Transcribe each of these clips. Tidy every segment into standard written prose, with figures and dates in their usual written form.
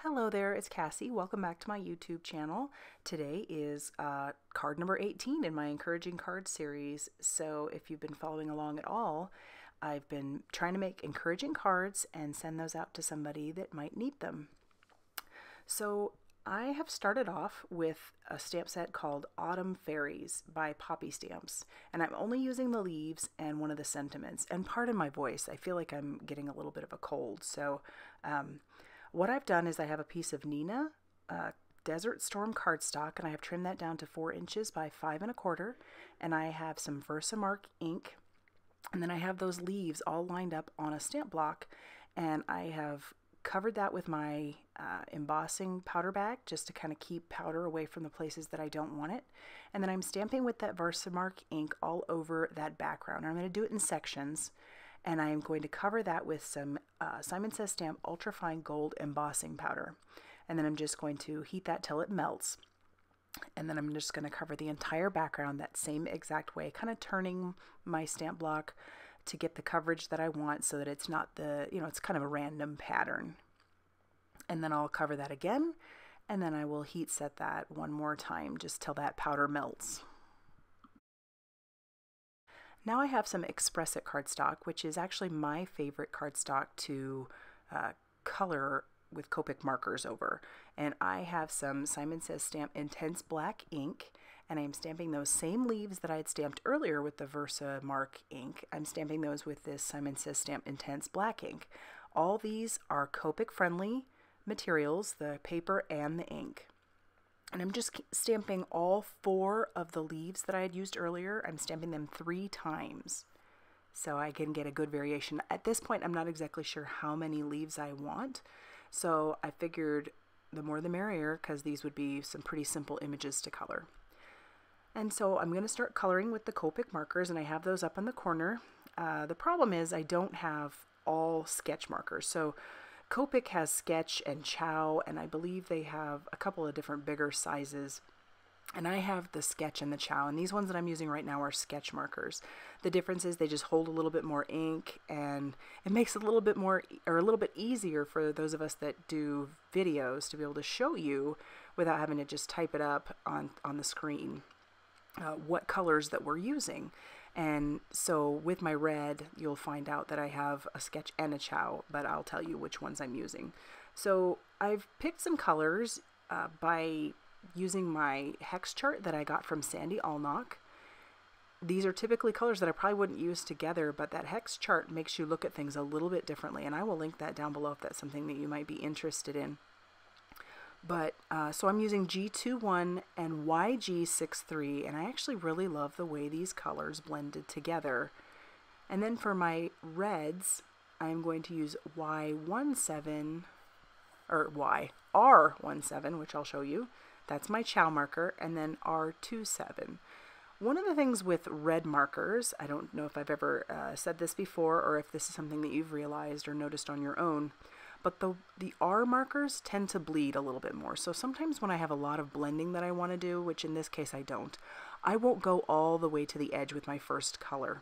Hello there, it's Cassie. Welcome back to my YouTube channel. Today is card number 18 in my encouraging card series. So if you've been following along at all, I've been trying to make encouraging cards and send those out to somebody that might need them. So I have started off with a stamp set called Autumn Fairies by Poppy Stamps, and I'm only using the leaves and one of the sentiments. And pardon my voice, I feel like I'm getting a little bit of a cold, so what I've done is I have a piece of Nina Desert Storm cardstock, and I have trimmed that down to 4 inches by 5 1/4, and I have some Versamark ink, and then I have those leaves all lined up on a stamp block, and I have covered that with my embossing powder bag just to kind of keep powder away from the places that I don't want it. And then I'm stamping with that Versamark ink all over that background. I'm going to do it in sections, and I am going to cover that with some Simon Says Stamp Ultrafine Gold embossing powder. And then I'm just going to heat that till it melts. And then I'm just going to cover the entire background that same exact way, kind of turning my stamp block to get the coverage that I want so that it's not it's kind of a random pattern. And then I'll cover that again, and then I will heat set that one more time just till that powder melts. Now I have some Express It cardstock, which is actually my favorite cardstock to color with Copic markers over. And I have some Simon Says Stamp Intense Black ink, and I'm stamping those same leaves that I had stamped earlier with the Versamark ink. I'm stamping those with this Simon Says Stamp Intense Black ink. All these are Copic friendly materials, the paper and the ink. And I'm just stamping all 4 of the leaves that I had used earlier. I'm stamping them 3 times so I can get a good variation. At this point, I'm not exactly sure how many leaves I want, so I figured the more the merrier, because these would be some pretty simple images to color. And so I'm going to start coloring with the Copic markers, and I have those up in the corner. The problem is I don't have all sketch markers. So Copic has sketch and chow, and I believe they have a couple of different bigger sizes. And I have the sketch and the chow, and these ones that I'm using right now are sketch markers. The difference is they just hold a little bit more ink, and it makes it a little bit more, or a little bit easier for those of us that do videos to be able to show you without having to just type it up on the screen what colors that we're using. And so with my red, you'll find out that I have a sketch and a chow, but I'll tell you which ones I'm using. So I've picked some colors by using my hex chart that I got from Sandy Allnock. These are typically colors that I probably wouldn't use together, but that hex chart makes you look at things a little bit differently, and I will link that down below if that's something that you might be interested in. But so I'm using G21 and YG63, and I actually really love the way these colors blended together. And then for my reds, I'm going to use Y17, or YR17, which I'll show you. That's my chow marker, and then R27. One of the things with red markers, I don't know if I've ever said this before or if this is something that you've realized or noticed on your own, but the R markers tend to bleed a little bit more. So sometimes when I have a lot of blending that I want to do, which in this case I don't, I won't go all the way to the edge with my first color.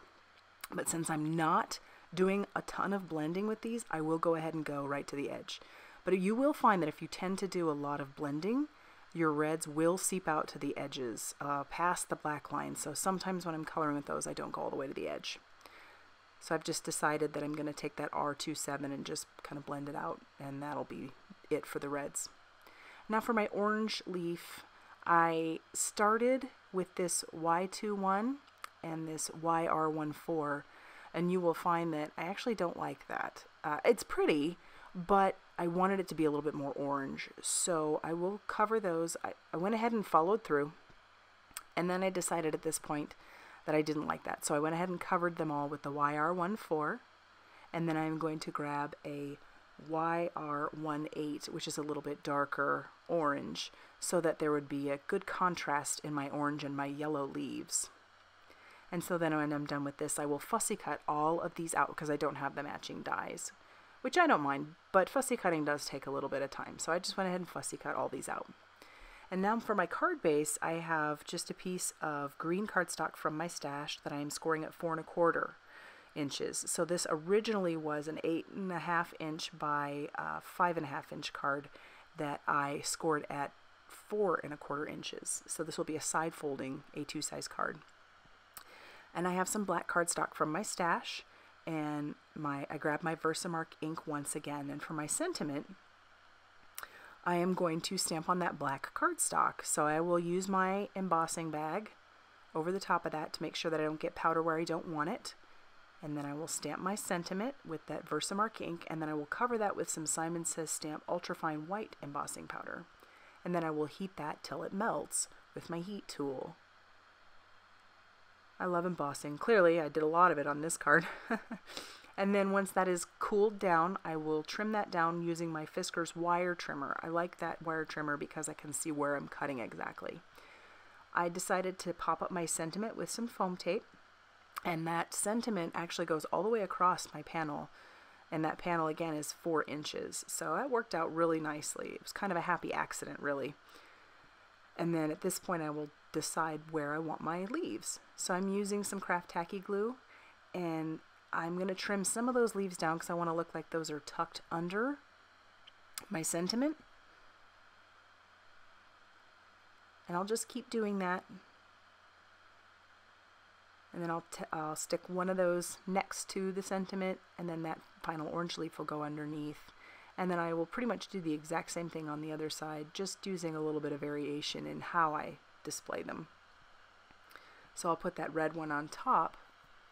But since I'm not doing a ton of blending with these, I will go ahead and go right to the edge. But you will find that if you tend to do a lot of blending, your reds will seep out to the edges, past the black line. So sometimes when I'm coloring with those, I don't go all the way to the edge. So I've just decided that I'm going to take that R27 and just kind of blend it out, and that'll be it for the reds. Now for my orange leaf, I started with this Y21 and this YR14, and you will find that I actually don't like that. It's pretty, but I wanted it to be a little bit more orange, so I will cover those. I went ahead and followed through, and then I decided at this point that I didn't like that. So I went ahead and covered them all with the YR14, and then I'm going to grab a YR18, which is a little bit darker orange, so that there would be a good contrast in my orange and my yellow leaves. And so then when I'm done with this, I will fussy cut all of these out because I don't have the matching dies, which I don't mind, but fussy cutting does take a little bit of time. So I just went ahead and fussy cut all these out. And now for my card base, I have just a piece of green cardstock from my stash that I'm scoring at 4 1/4 inches. So this originally was an 8.5 inch by 5.5 inch card, that I scored at 4¼ inches. So this will be a side folding A2 size card. And I have some black cardstock from my stash, and I grabbed my Versamark ink once again. And for my sentiment, I am going to stamp on that black cardstock. So I will use my embossing bag over the top of that to make sure that I don't get powder where I don't want it. And then I will stamp my sentiment with that Versamark ink, and then I will cover that with some Simon Says Stamp ultrafine white embossing powder. And then I will heat that till it melts with my heat tool. I love embossing. Clearly, I did a lot of it on this card. And then once that is cooled down, I will trim that down using my Fisker's wire trimmer. I like that wire trimmer because I can see where I'm cutting exactly. I decided to pop up my sentiment with some foam tape, and that sentiment actually goes all the way across my panel, and that panel again is 4 inches. So that worked out really nicely. It was kind of a happy accident, really. And then at this point I will decide where I want my leaves. So I'm using some craft tacky glue, and I'm going to trim some of those leaves down because I want to look like those are tucked under my sentiment. And I'll just keep doing that. And then I'll stick one of those next to the sentiment, and then that final orange leaf will go underneath. And then I will pretty much do the exact same thing on the other side, just using a little bit of variation in how I display them. So I'll put that red one on top,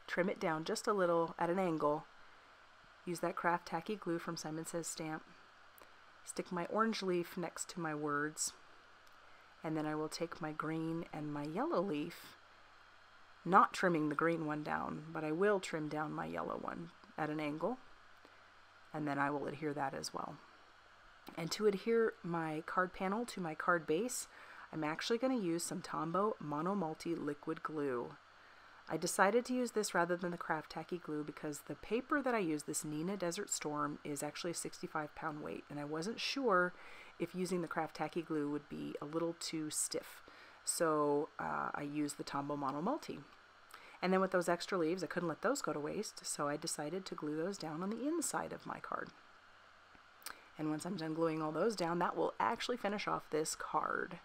trim it down just a little at an angle, use that craft tacky glue from Simon Says Stamp, stick my orange leaf next to my words, and then I will take my green and my yellow leaf, not trimming the green one down, but I will trim down my yellow one at an angle, and then I will adhere that as well. And to adhere my card panel to my card base, I'm actually going to use some Tombow Mono Multi liquid glue. I decided to use this rather than the craft tacky glue because the paper that I use, this Nina Desert Storm, is actually a 65-pound weight, and I wasn't sure if using the craft tacky glue would be a little too stiff. So I used the Tombow Mono Multi. And then with those extra leaves, I couldn't let those go to waste, so I decided to glue those down on the inside of my card. And once I'm done gluing all those down, that will actually finish off this card.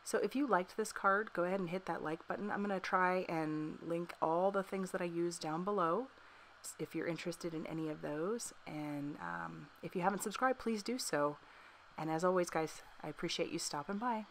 So if you liked this card, go ahead and hit that like button. I'm going to try and link all the things that I use down below if you're interested in any of those. And if you haven't subscribed, please do so. And as always, guys, I appreciate you stopping by.